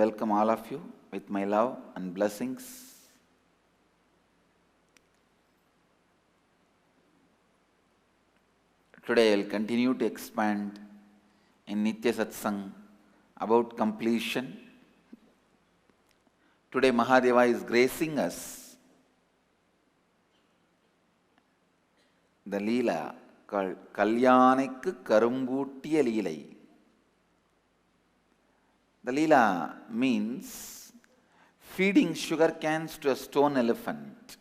welcome all of you with my love and blessings. Today I will continue to expand in Nitya Satsang about completion. Today Mahadeva is gracing us the Leela called Kalyanikku Karumbootiya Leelai. The Leela means feeding sugar cans to a stone elephant.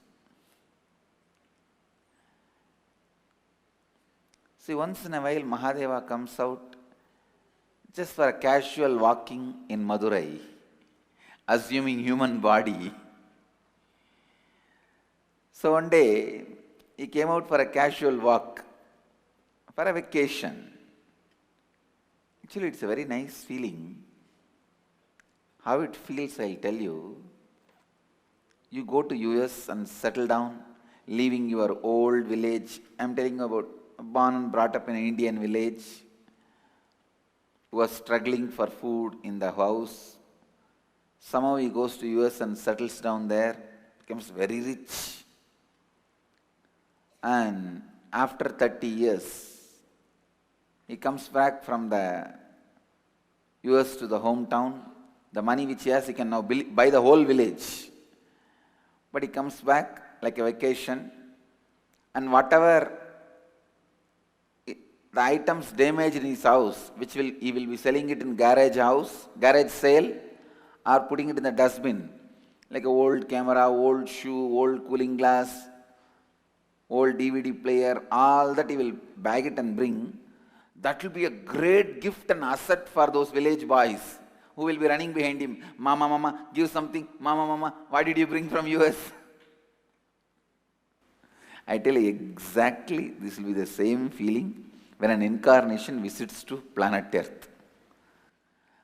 See, once in a while Mahadeva comes out just for a casual walking in Madurai, assuming human body. So one day he came out for a casual walk, for a vacation. Actually, it's a very nice feeling. How it feels, I'll tell you. You go to US and settle down, leaving your old village. I'm telling you about born and brought up in an Indian village, who was struggling for food in the house. Somehow he goes to US and settles down there, becomes very rich. And after 30 years, he comes back from the US to the hometown. The money which he has, he can now buy the whole village. But he comes back like a vacation, and whatever the items damaged in his house, which he will be selling it in garage sale, or putting it in the dustbin, like an old camera, old shoe, old cooling glass, old DVD player, all that he will bag it and bring. That will be a great gift and asset for those village boys who will be running behind him. Mama, give something. Mama, why did you bring from US? I tell you exactly, this will be the same feeling when an incarnation visits to planet Earth.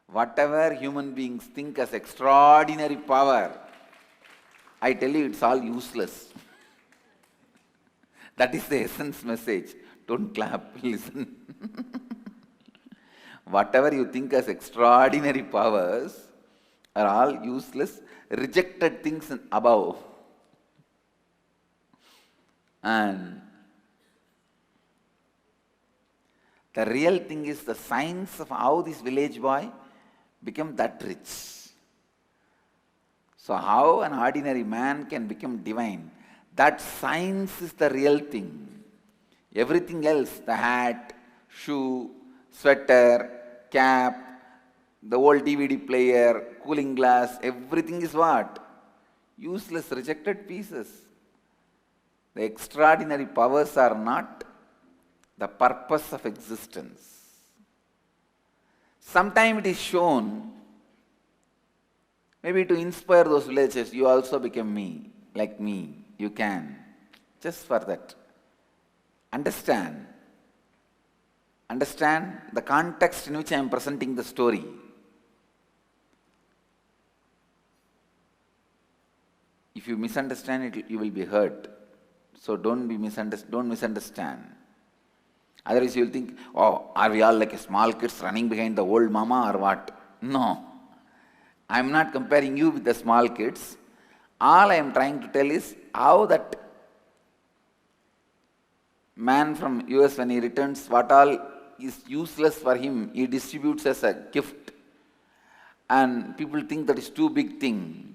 Whatever human beings think as extraordinary power, I tell you it's all useless. That is the essence message. Don't clap, listen. Whatever you think as extraordinary powers are all useless, rejected things above. And the real thing is the science of how this village boy became that rich. So how an ordinary man can become divine, that science is the real thing. Everything else, the hat, shoe, sweater, cap, the old DVD player, cooling glass, everything is what? Useless, rejected pieces. The extraordinary powers are not the purpose of existence. Sometimes it is shown, maybe to inspire those villagers, you also become me, like me, you can. Just for that. Understand the context in which I am presenting the story. If you misunderstand it, you will be hurt. So don't misunderstand. Otherwise you will think, oh, are we all like small kids running behind the old mama or what? No. I am not comparing you with the small kids. All I am trying to tell is how that man from US, when he returns, what all is useless for him, he distributes as a gift. And people think that is too big thing.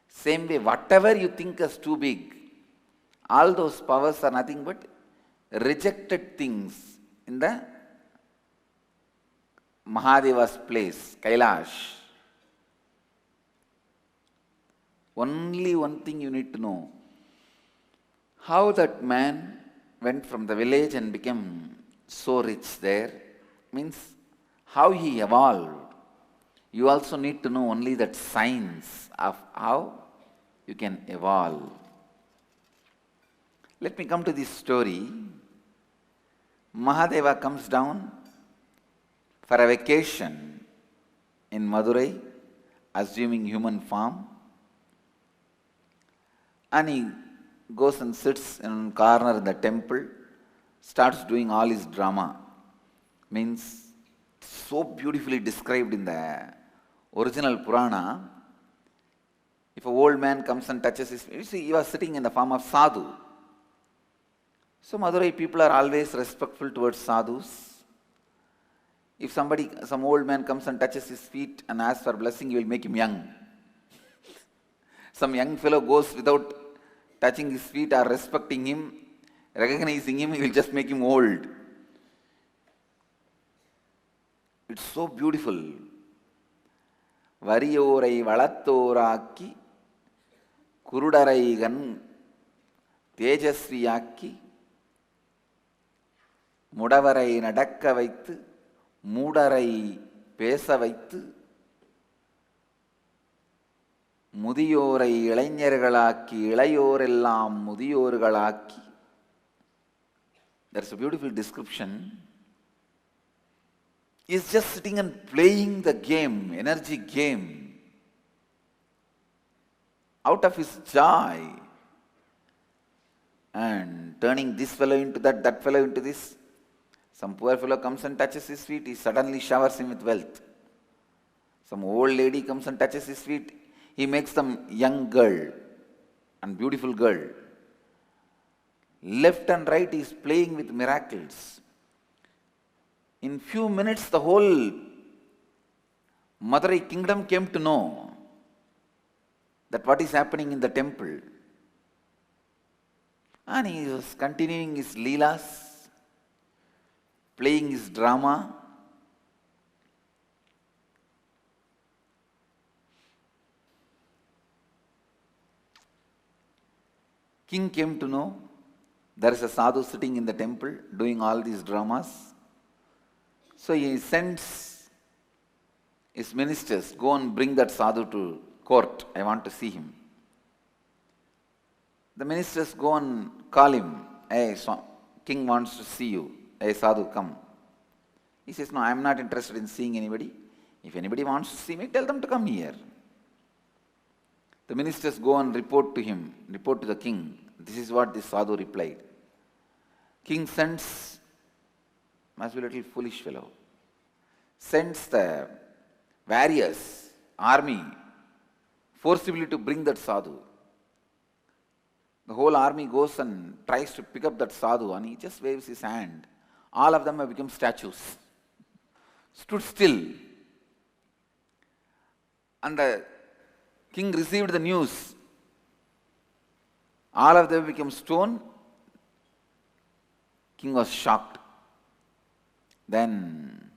Same way, whatever you think is too big, all those powers are nothing but rejected things in the Mahadeva's place, Kailash. Only one thing you need to know, how that man went from the village and became so rich there, means how he evolved. You also need to know only that science of how you can evolve. Let me come to this story. Mahadeva comes down for a vacation in Madurai, assuming human form, and he goes and sits in a corner in the temple, starts doing all his drama. Means so beautifully described in the original Purana, if an old man comes and touches his feet, you see, he was sitting in the form of sadhu. So Madurai people are always respectful towards sadhus. If some old man comes and touches his feet and asks for blessing, he will make him young. Some young fellow goes without touching his feet or respecting him, recognizing him, he will just make him old. It's so beautiful. Variyorai valattoraki kurudaraigan tejasviyakki mudavarai nadakka vaithu மூடரை பேச வைத்து முதியோரை இளைஞர்களாக்கி இளையோரெல்லாம் முதியோர்களாக்கி. That's a beautiful description. He's just sitting and playing the game, energy game, out of his joy, and turning this fellow into that, that fellow into this. Some poor fellow comes and touches his feet, he suddenly showers him with wealth. Some old lady comes and touches his feet, he makes some young girl and beautiful girl. Left and right he is playing with miracles. In few minutes the whole Madurai kingdom came to know that what is happening in the temple. And he was continuing his leelas, playing his drama. King came to know there is a sadhu sitting in the temple doing all these dramas. So he sends his ministers, go and bring that sadhu to court. I want to see him. The ministers go and call him. Hey, king wants to see you. Hey, sadhu, come. He says, no, I am not interested in seeing anybody. If anybody wants to see me, tell them to come here. The ministers go and report to him, report to the king. This is what this sadhu replied. King sends, must be a little foolish fellow, sends the warriors, army, forcibly to bring that sadhu. The whole army goes and tries to pick up that sadhu, and he just waves his hand. All of them have become statues. Stood still. And the king received the news. All of them became stone. King was shocked. Then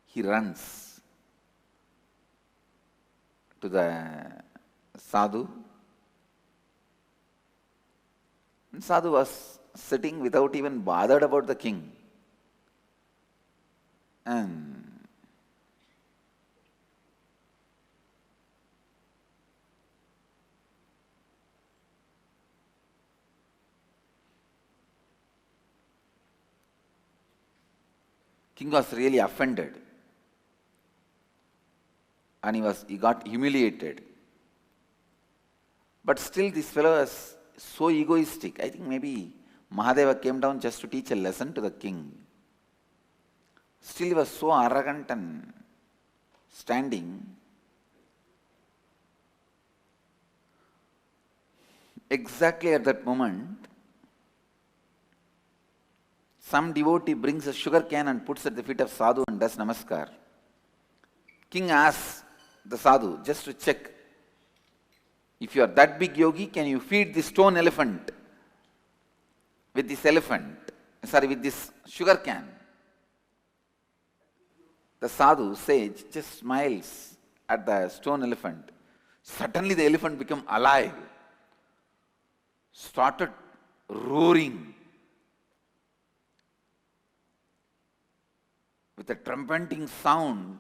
he runs to the sadhu. And sadhu was sitting without even bothered about the king. And king was really offended. And he got humiliated. But still this fellow was so egoistic. I think maybe Mahadeva came down just to teach a lesson to the king. Still he was so arrogant and standing. Exactly at that moment, some devotee brings a sugar cane and puts at the feet of sadhu and does namaskar. King asks the sadhu just to check, if you are that big yogi, can you feed this stone elephant with this with this sugar cane? The sadhu, sage, just smiles at the stone elephant. Suddenly the elephant became alive, started roaring with a trumpeting sound,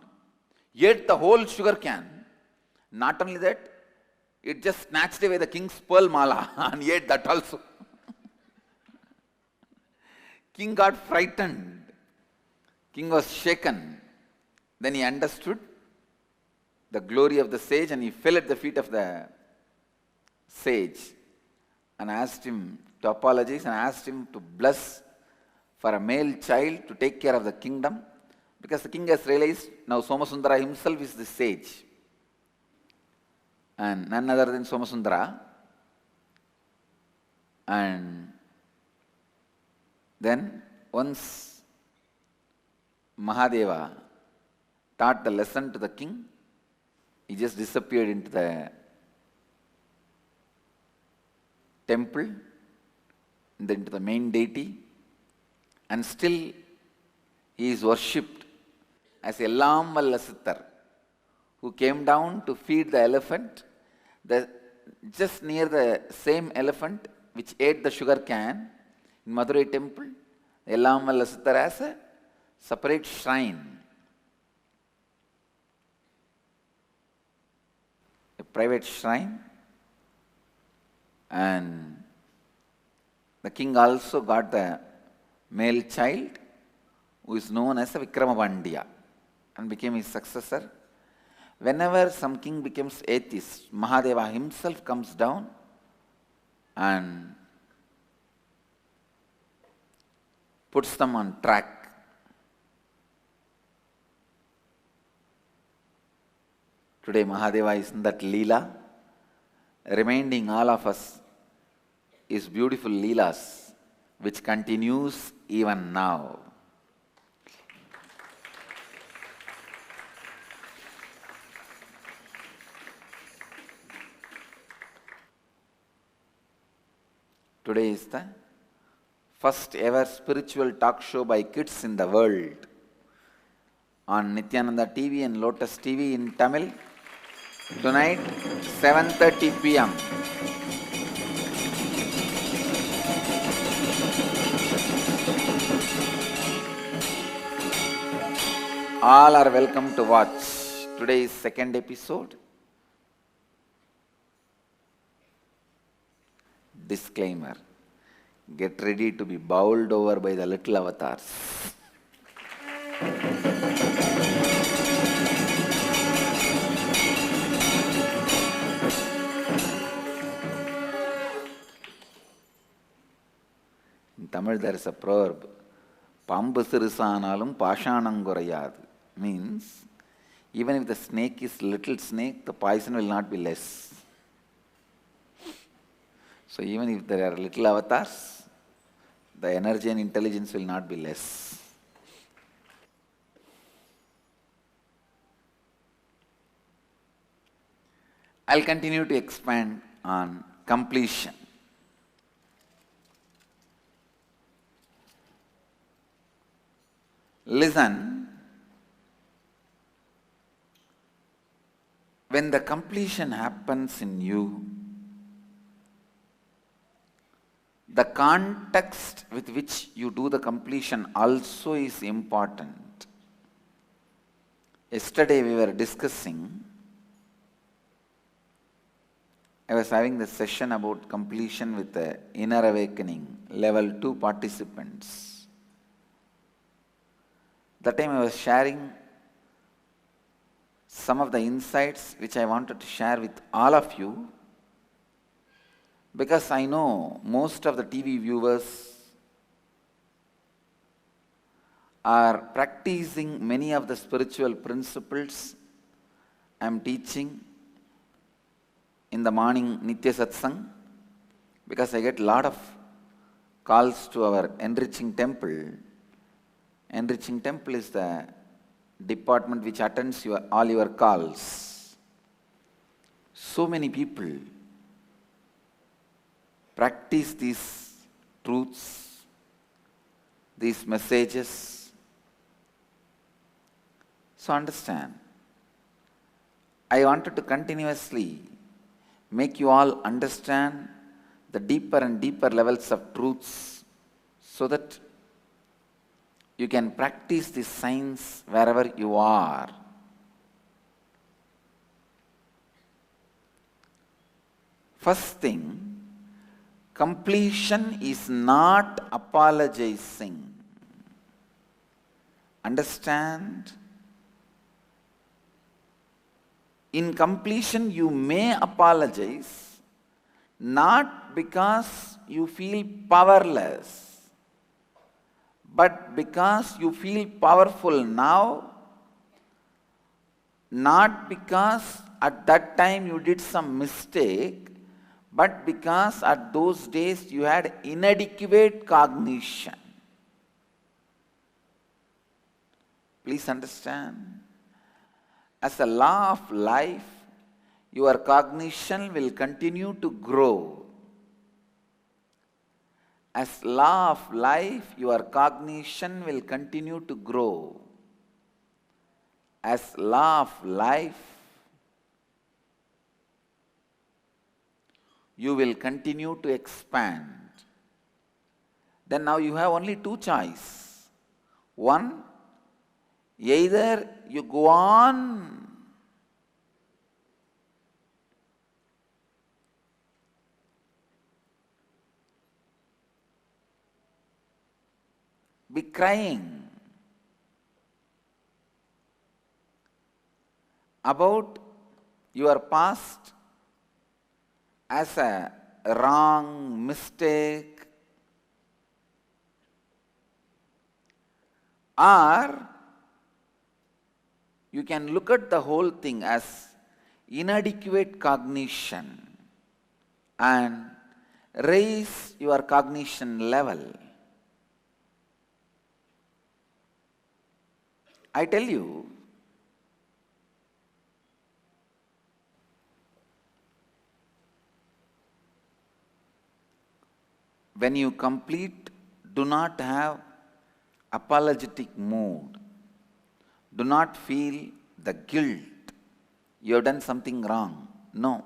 ate the whole sugar cane. Not only that, it just snatched away the king's pearl mala and ate that also. King got frightened. King was shaken. Then he understood the glory of the sage and he fell at the feet of the sage and asked him to apologize and asked him to bless for a male child to take care of the kingdom, because the king has realized now Somasundara himself is the sage and none other than Somasundara. And then once Mahadeva taught the lesson to the king, he just disappeared into the temple, into the main deity, and still he is worshipped as Ellam Vallasittar, who came down to feed the elephant. Just near the same elephant which ate the sugar cane in Madurai temple, Ellam Vallasittar has a separate shrine, a private shrine, and the king also got the male child who is known as Vikramapandya and became his successor. Whenever some king becomes atheist, Mahadeva himself comes down and puts them on track. Today Mahadeva is in that Leela, reminding all of us his beautiful Leelas, which continues even now. Today is the first ever spiritual talk show by kids in the world on Nityananda TV and Lotus TV in Tamil. Tonight, 7:30 p.m. All are welcome to watch. Today's second episode. Disclaimer. Get ready to be bowled over by the little avatars. In Tamil there is a proverb, Pambu sirusanalum pashanam kurayadu. Means, even if the snake is little snake, the poison will not be less. So even if there are little avatars, the energy and intelligence will not be less. I'll continue to expand on completion. Listen, when the completion happens in you, the context with which you do the completion also is important. Yesterday we were discussing, I was having the session about completion with the inner awakening, level 2 participants. That time I was sharing some of the insights which I wanted to share with all of you, because I know most of the TV viewers are practicing many of the spiritual principles I am teaching in the morning Nitya Satsang, because I get a lot of calls to our Enriching Temple. Enriching Temple is the department which attends all your calls. So many people practice these truths, these messages. So understand, I wanted to continuously make you all understand the deeper and deeper levels of truths so that you can practice this science wherever you are. First thing, completion is not apologizing. Understand? In completion, you may apologize, not because you feel powerless, but because you feel powerful now, not because at that time you did some mistake, but because at those days you had inadequate cognition. Please understand. As a law of life, your cognition will continue to grow. As law of life, your cognition will continue to grow. As law of life, you will continue to expand. Then now you have only two choices. One, either you go on be crying about your past as a wrong mistake, or you can look at the whole thing as inadequate cognition and raise your cognition level. I tell you, when you complete, do not have apologetic mood. Do not feel the guilt. You have done something wrong. No.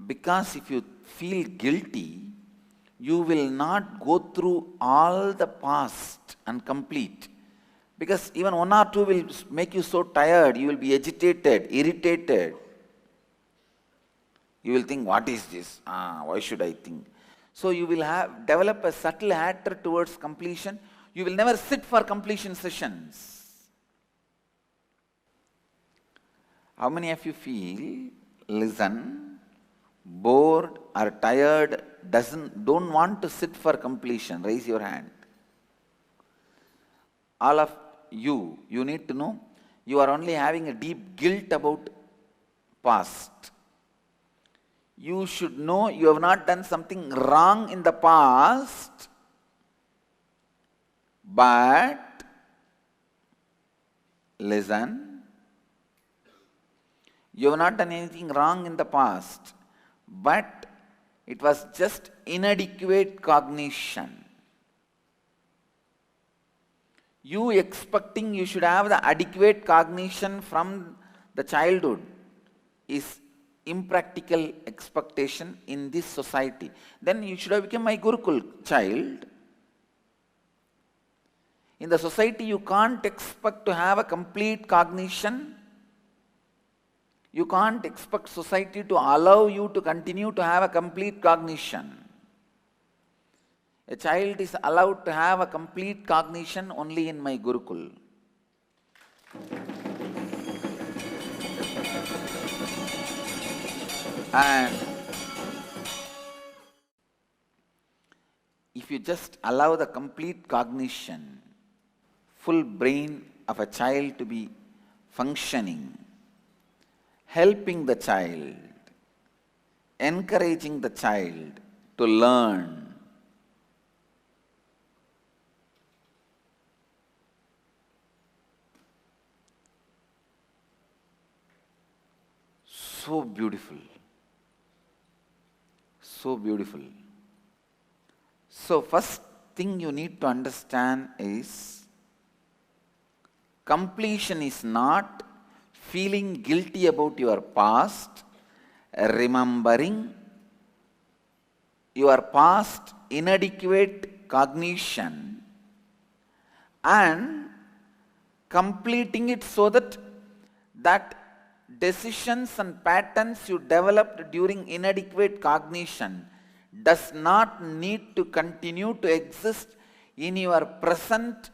Because if you feel guilty, you will not go through all the past and complete. Because even one or two will make you so tired, you will be agitated, irritated. You will think, what is this? Why should I think? So you will develop a subtle hatred towards completion. You will never sit for completion sessions. How many of you feel, listen, bored or tired, don't want to sit for completion? Raise your hand. All of you need to know, you are only having a deep guilt about past. You should know you have not done something wrong in the past, but listen, you have not done anything wrong in the past, but it was just inadequate cognition. You expecting you should have the adequate cognition from the childhood is impractical expectation in this society. Then you should have become my Gurukul child. In the society you can't expect to have a complete cognition. You can't expect society to allow you to continue to have a complete cognition. A child is allowed to have a complete cognition only in my Gurukul. And if you just allow the complete cognition, full brain of a child to be functioning, helping the child, encouraging the child to learn, so beautiful. So beautiful. So first thing you need to understand is completion is not feeling guilty about your past, remembering your past inadequate cognition and completing it so that decisions and patterns you developed during inadequate cognition does not need to continue to exist in your present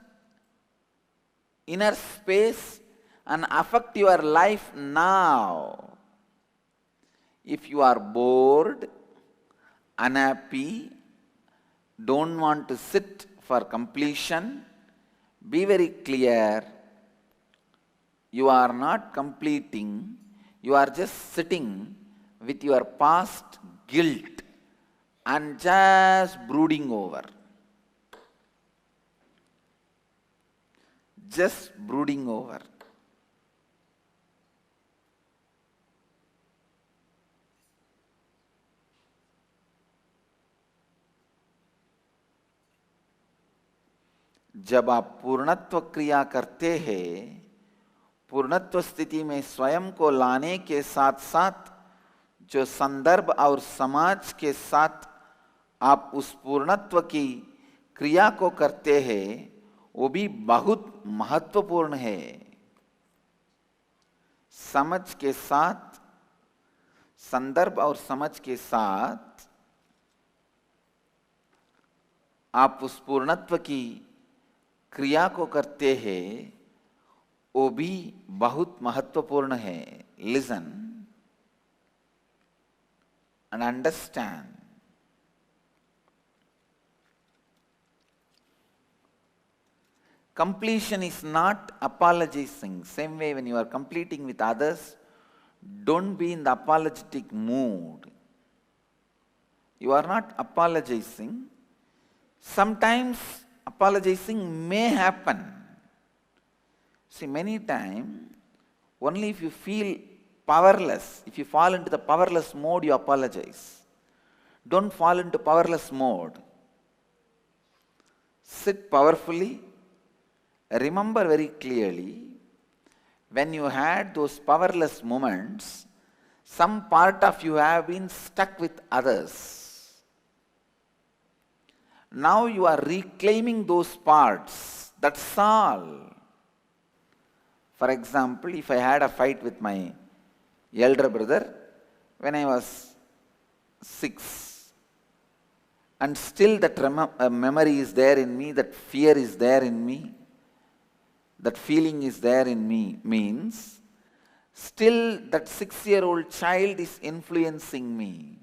inner space and affect your life now. If you are bored, unhappy, don't want to sit for completion, be very clear. You are not completing, you are just sitting with your past guilt and just brooding over. Just brooding over. जब आप पूर्णत्व क्रिया करते हैं, पूर्णत्व स्थिति में स्वयं को लाने के साथ साथ जो संदर्भ और समाज के साथ आप उस पूर्णत्व की क्रिया को करते हैं, वो भी बहुत महत्वपूर्ण है। समझ के साथ, संदर्भ और समझ के साथ आप उस पूर्णत्व की क्रिया को करते हैं, वो भी बहुत महत्वपूर्ण है। Listen and understand. Completion is not apologizing. Same way when you are completing with others, don't be in the apologetic mood. You are not apologizing. Sometimes apologizing may happen. See, many times, only if you feel powerless, if you fall into the powerless mode, you apologize. Don't fall into powerless mode. Sit powerfully. Remember very clearly, when you had those powerless moments, some part of you have been stuck with others. Now you are reclaiming those parts. That's all. For example, if I had a fight with my elder brother when I was 6, and still that memory is there in me, that fear is there in me, that feeling is there in me, means still that 6-year-old child is influencing me.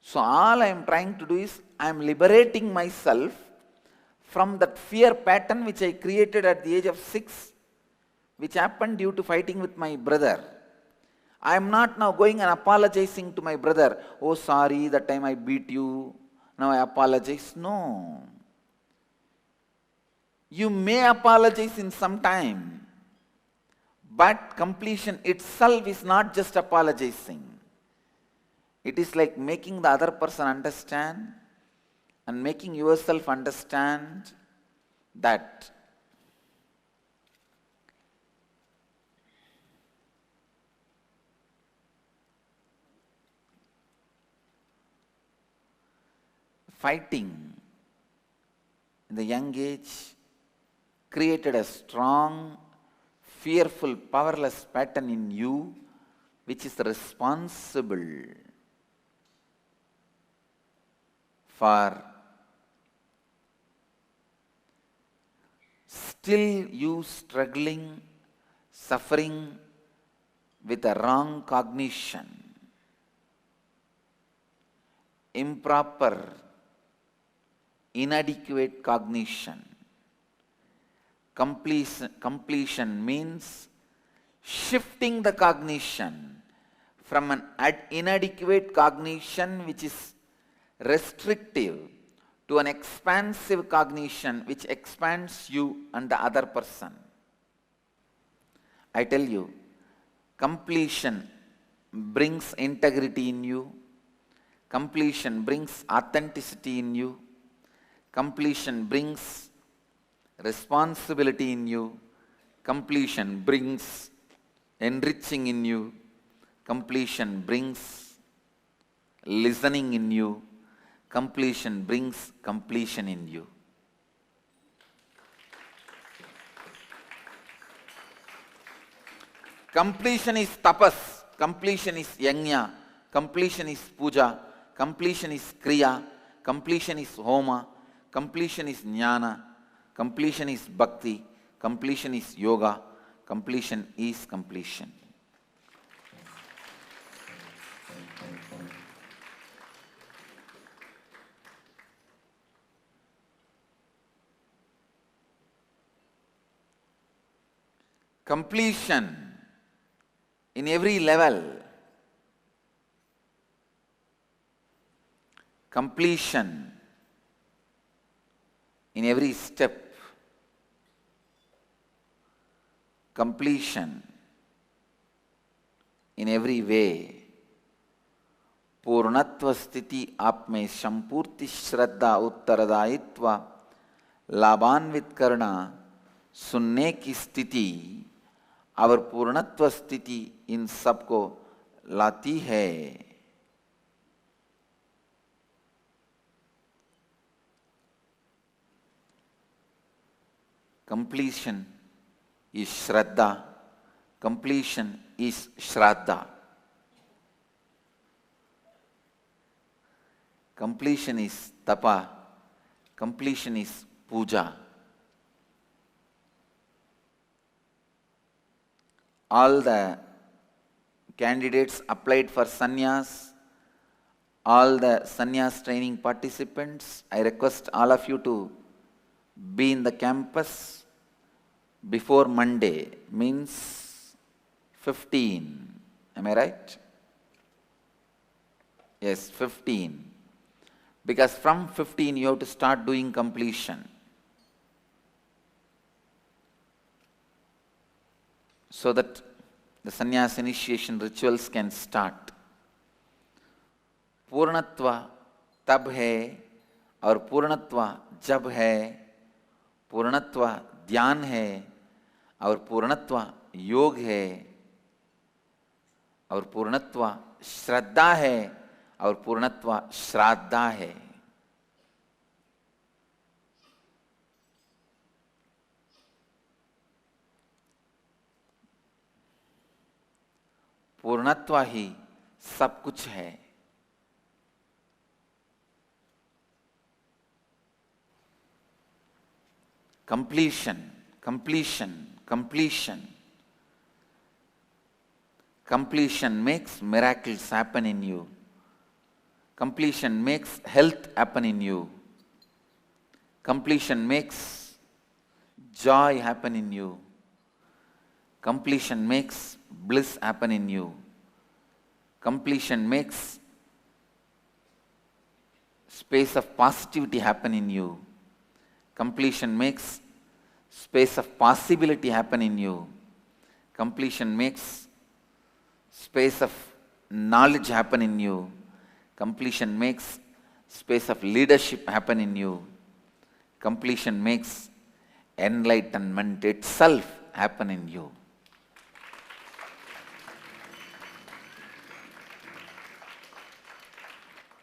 So all I am trying to do is I am liberating myself from that fear pattern which I created at the age of 6, which happened due to fighting with my brother. I am not now going and apologizing to my brother. Oh, sorry, that time I beat you. Now I apologize. No. You may apologize in some time, but completion itself is not just apologizing. It is like making the other person understand and making yourself understand that fighting in the young age created a strong, fearful, powerless pattern in you, which is responsible for still you struggling, suffering with a wrong cognition, improper, inadequate cognition. Completion means shifting the cognition from an inadequate cognition which is restrictive to an expansive cognition which expands you and the other person. I tell you, completion brings integrity in you, completion brings authenticity in you, completion brings responsibility in you, completion brings enriching in you, completion brings listening in you, completion brings completion in you. Completion is tapas, completion is yajna, completion is puja, completion is kriya, completion is homa, completion is jnana, completion is bhakti, completion is yoga, completion is completion. completion in every level, completion in every step, completion in every way. पूर्णत्व स्थिति आप में संपूर्ति श्रद्धा उत्तरदायित्व लाभान्वित करना सुनने की स्थिति और पूर्णत्व स्थिति इन सबको लाती है. Completion is Shraddha. Completion is Shraddha. Completion is Tapa. Completion is Puja. All the candidates applied for sannyas, all the sannyas training participants, I request all of you to be in the campus before Monday, means 15. Am I right? Yes, 15. Because from 15 you have to start doing completion. So that the sannyas initiation rituals can start. पूर्णत्व तब है और पूर्णत्व जब है, पूर्णत्व ध्यान है और पूर्णत्व योग है और पूर्णत्व श्रद्धा है और पूर्णत्व श्राद्धा है. पूर्णत्व ही सब कुछ है. Completion, completion, completion. Completion makes miracles happen in you. Completion makes health happen in you. Completion makes joy happen in you. Completion makes bliss happen in you. Completion makes space of positivity happen in you. Completion makes space of possibility happen in you. Completion makes space of knowledge happen in you. Completion makes space of leadership happen in you. Completion makes enlightenment itself happen in you.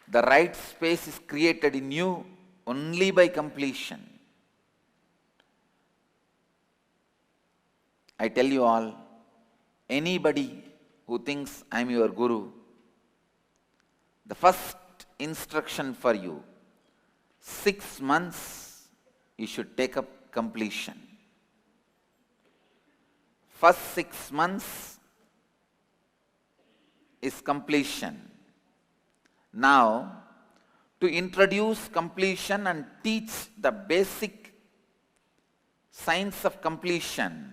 The right space is created in you only by completion. I tell you all, anybody who thinks I am your guru, the first instruction for you, 6 months you should take up completion. First 6 months is completion. Now, to introduce completion and teach the basic science of completion,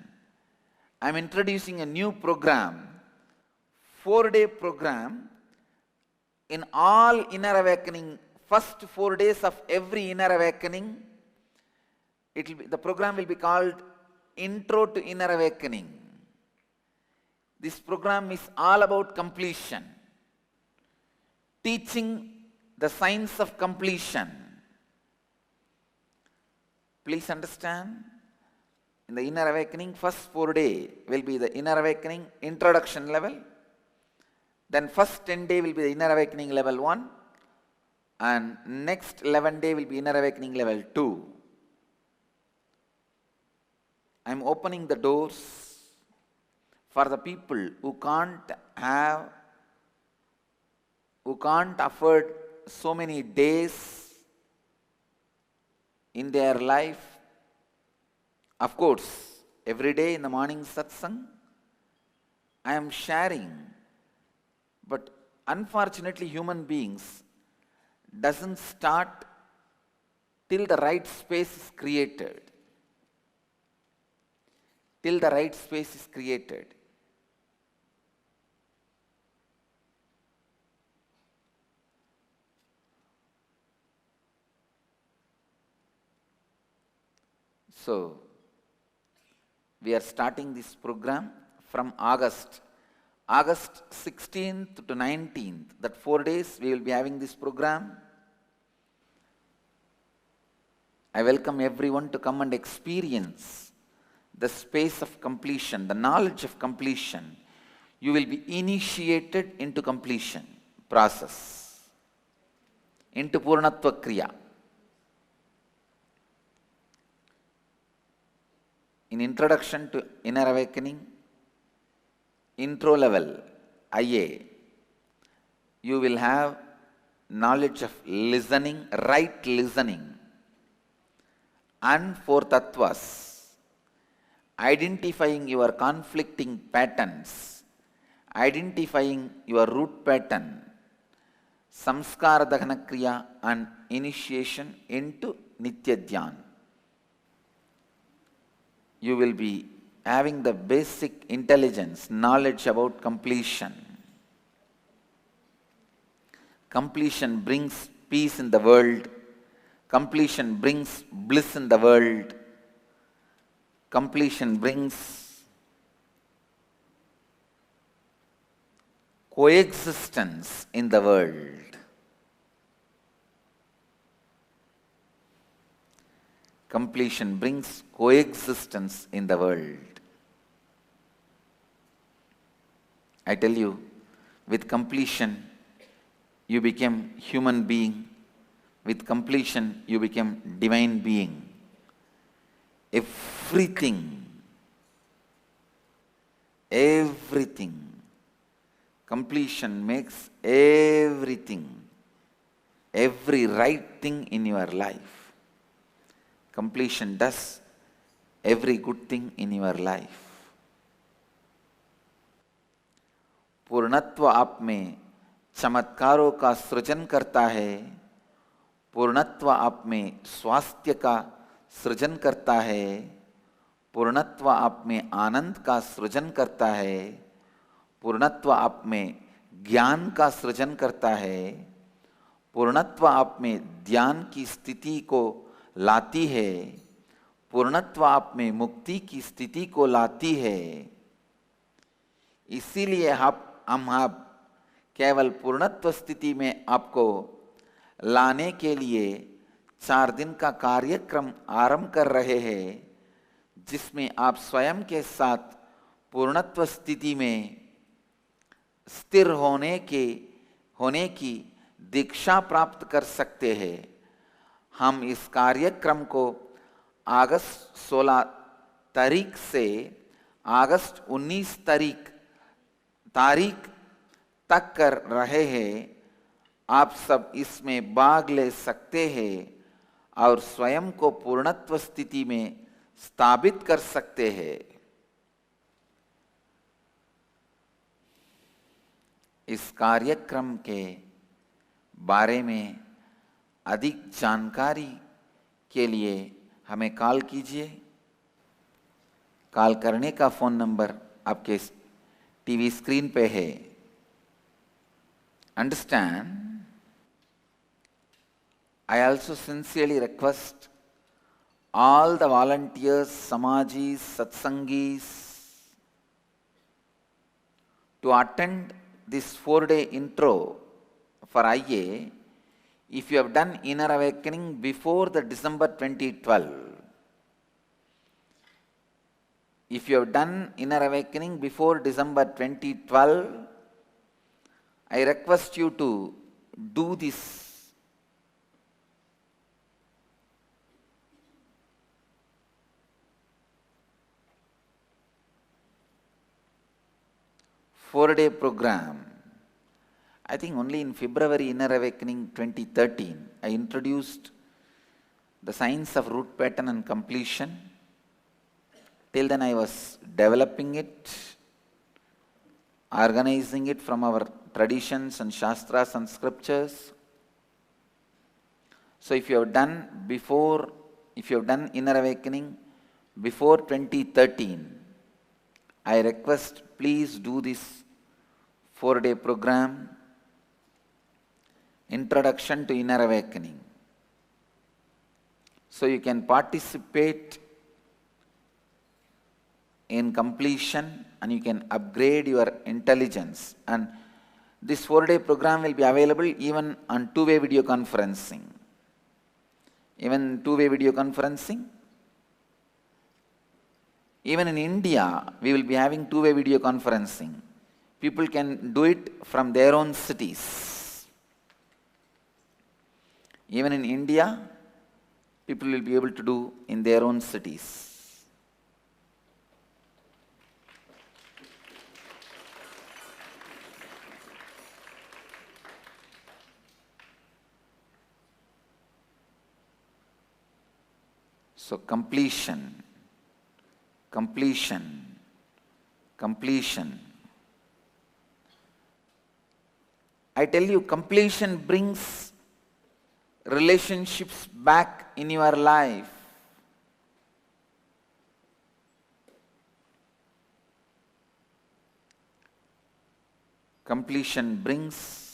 I am introducing a new program, 4-day program. In all inner awakening, first 4 days of every inner awakening, the program will be called Intro to Inner Awakening. This program is all about completion, teaching the science of completion. Please understand, in the inner awakening, first 4 days will be the inner awakening introduction level. Then first 10 days will be the inner awakening level 1. And next 11 days will be inner awakening level 2. I am opening the doors for the people who can't afford so many days in their life. Of course, every day in the morning satsang, I am sharing, but unfortunately human beings doesn't start till the right space is created. till the right space is created. So, we are starting this program from August 16th to 19th, that 4 days we will be having this program. I welcome everyone to come and experience the space of completion, the knowledge of completion. You will be initiated into completion process, into Purnatva Kriya. In Introduction to Inner Awakening, intro level, IA, you will have knowledge of listening, right listening, and 4 tattvas, identifying your conflicting patterns, identifying your root pattern, samskara dahana kriya, and initiation into Nitya Dhyan. You will be having the basic intelligence, knowledge about completion. Completion brings peace in the world. Completion brings bliss in the world. Completion brings coexistence in the world. Completion brings coexistence in the world. I tell you, with completion, you become human being. With completion, you become divine being. Everything, completion makes everything, every right thing in your life. Completion does every good thing in your life. पूर्णत्व आप में चमत्कारों का सृजन करता है. पूर्णत्व आप में स्वास्थ्य का सृजन करता है. पूर्णत्व आप में आनंद का सृजन करता है. पूर्णत्व आप में ज्ञान का सृजन करता है. पूर्णत्व आप में ध्यान की स्थिति को लाती है. पूर्णत्व आप में मुक्ति की स्थिति को लाती है. इसीलिए हम केवल पूर्णत्व स्थिति में आपको लाने के लिए 4 दिन का कार्यक्रम आरंभ कर रहे हैं, जिसमें आप स्वयं के साथ पूर्णत्व स्थिति में स्थिर होने की दीक्षा प्राप्त कर सकते हैं. हम इस कार्यक्रम को अगस्त 16 तारीख से अगस्त 19 तारीख तक कर रहे हैं. आप सब इसमें भाग ले सकते हैं और स्वयं को पूर्णत्व स्थिति में स्थापित कर सकते हैं. इस कार्यक्रम के बारे में अधिक जानकारी के लिए हमें कॉल कीजिए. कॉल करने का फ़ोन नंबर आपके टीवी स्क्रीन पे है. Understand? I also sincerely request all the volunteers, Samajis, Satsangis to attend this 4-day intro for IA if you have done Inner Awakening before the December 2012. If you have done Inner Awakening before December 2012, I request you to do this 4-day program. I think only in February Inner Awakening 2013, I introduced the science of root pattern and completion. Till then I was developing it, organizing it from our traditions and shastras and scriptures. So if you have done Inner Awakening before 2013, I request, please do this 4-day program, Introduction to Inner Awakening. So you can participate in completion and you can upgrade your intelligence. And this 4-day program will be available even on two-way video conferencing. Even two-way video conferencing. Even in India, we will be having two-way video conferencing. People can do it from their own cities. Even in India, people will be able to do in their own cities. So completion, completion, completion. I tell you, completion brings relationships back in your life. Completion brings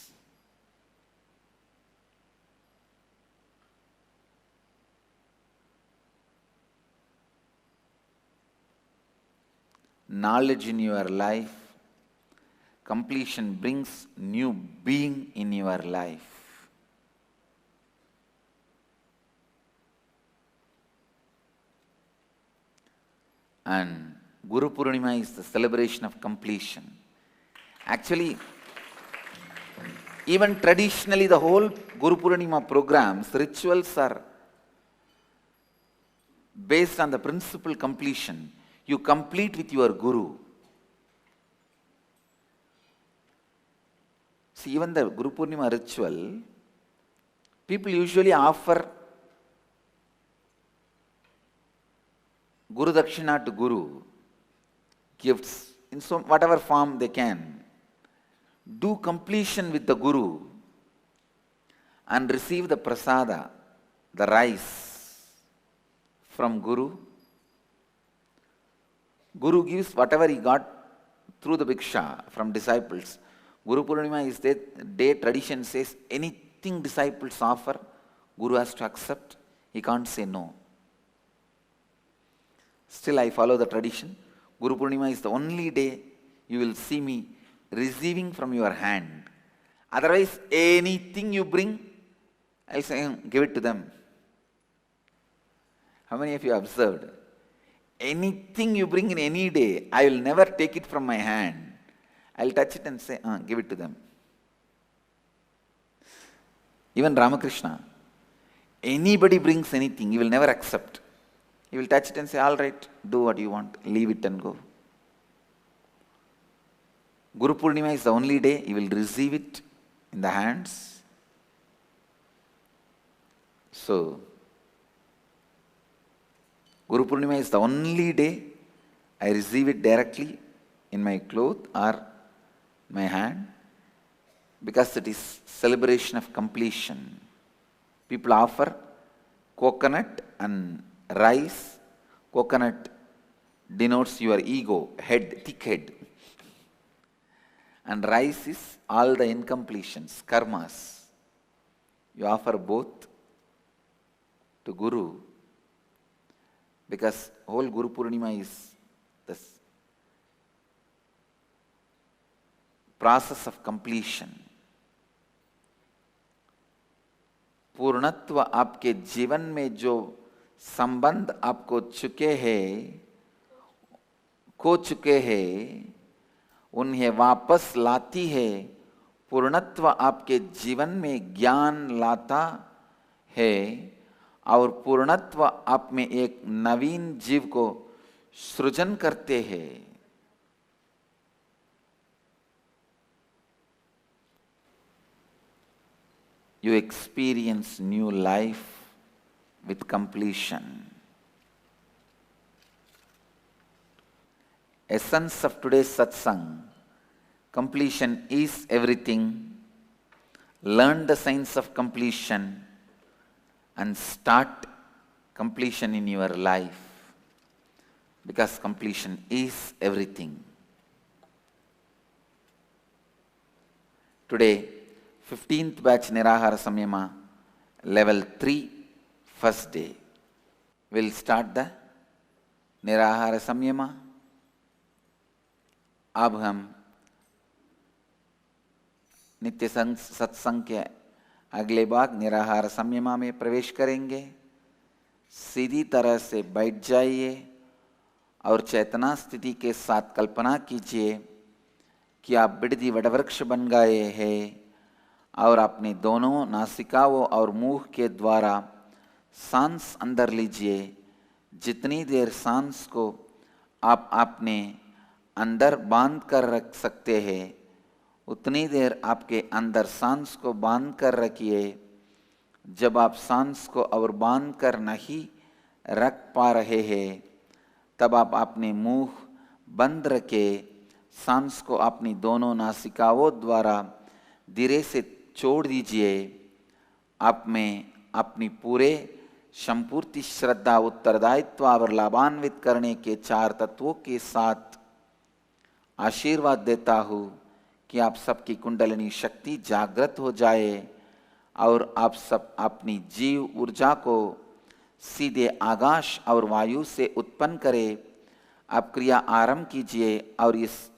knowledge in your life. Completion brings new being in your life. And Guru Purnima is the celebration of completion. Actually, even traditionally the whole Guru Purnima programs, rituals are based on the principle completion. You complete with your Guru. See, even the Guru Purnima ritual, people usually offer Guru Dakshina to Guru, gifts in whatever form they can. Do completion with the Guru and receive the prasada, the rice from Guru. Guru gives whatever he got through the bhiksha from disciples. Guru Purnima is the day tradition says anything disciples offer, Guru has to accept. He can't say no. Still I follow the tradition. Guru Purnima is the only day you will see me receiving from your hand. Otherwise, anything you bring, I'll say, give it to them. How many of you observed? Anything you bring in any day, I will never take it from my hand. I'll touch it and say, give it to them. Even Ramakrishna, anybody brings anything, he will never accept. He will touch it and say, all right, do what you want, leave it and go. Guru Purnima is the only day he will receive it in the hands. So, Guru Purnima is the only day I receive it directly in my cloth or my hand, because it is celebration of completion. People offer coconut and rice. Coconut denotes your ego, head, thick head. And rice is all the incompletions, karmas. You offer both to Guru, because whole Guru Purnima is this process of completion. पूर्णत्व आपके जीवन में जो संबंध आपको चुके हैं, खो चुके हैं, उन्हें वापस लाती है। पूर्णत्व आपके जीवन में ज्ञान लाता है और पूर्णत्व आप में एक नवीन जीव को सृजन करते हैं। You experience new life with completion. Essence of today's satsang, completion is everything. Learn the science of completion and start completion in your life. because completion is everything. Today, 15th batch Nirahara Samyama, level 3, first day. We'll start the Nirahara Samyama. अब हम नित्य सत्संग के अगले भाग निराहार संयमा में प्रवेश करेंगे। सीधी तरह से बैठ जाइए और चेतना स्थिति के साथ कल्पना कीजिए कि आप बिड़दी वटवृक्ष बन गए हैं और अपने दोनों नासिकाओं और मुंह के द्वारा सांस अंदर लीजिए। जितनी देर सांस को आप अपने अंदर बांध कर रख सकते हैं उतनी देर आपके अंदर सांस को बांध कर रखिए। जब आप सांस को और बांध कर नहीं रख पा रहे हैं तब आप अपने मुंह बंद रखे सांस को अपनी दोनों नासिकाओं द्वारा धीरे से छोड़ दीजिए। आप में अपनी पूरे संपूर्ति श्रद्धा उत्तरदायित्व और लाभान्वित करने के 4 तत्वों के साथ आशीर्वाद देता हूँ कि आप सबकी कुंडलिनी शक्ति जागृत हो जाए और आप सब अपनी जीव ऊर्जा को सीधे आकाश और वायु से उत्पन्न करें। आप क्रिया आरंभ कीजिए और इस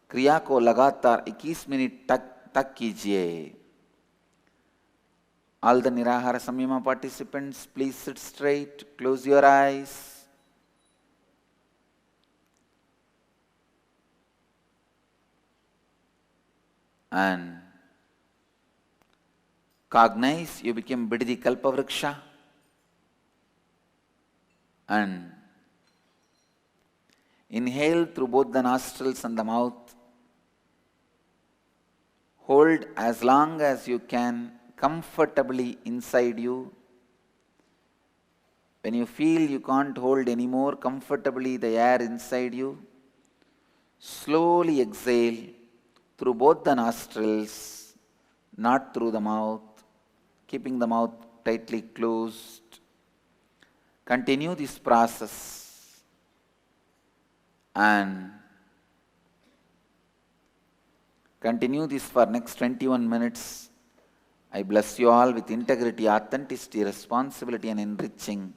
क्रिया को लगातार 21 मिनट तक कीजिए। All the Nirahara Samyama participants, please sit straight, close your eyes. And cognize you became Bididi Kalpavriksha and inhale through both the nostrils and the mouth. Hold as long as you can comfortably inside you. When you feel you can't hold anymore comfortably the air inside you, slowly exhale through both the nostrils, not through the mouth, keeping the mouth tightly closed. Continue this process and continue this for next 21 minutes. I bless you all with integrity, authenticity, responsibility and enriching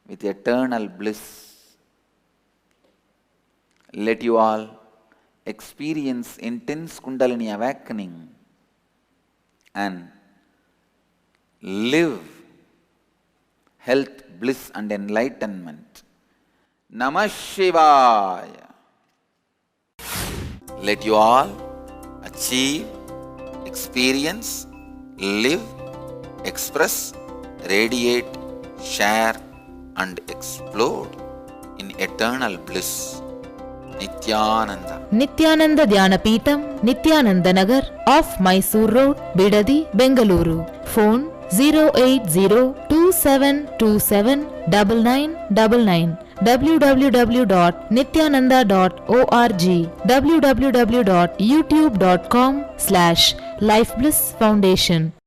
with eternal bliss. Let you all experience intense Kundalini awakening and live health, bliss and enlightenment. Namah Shivaya. Let you all achieve, experience, live, express, radiate, share and explode in eternal bliss. Nityananda. Nityananda Dhyanapitham, Nityananda Nagar, off Mysore Road, Bidadi, Bengaluru. Phone 08027279999. www.nityananda.org. www.youtube.com/Life Bliss Foundation.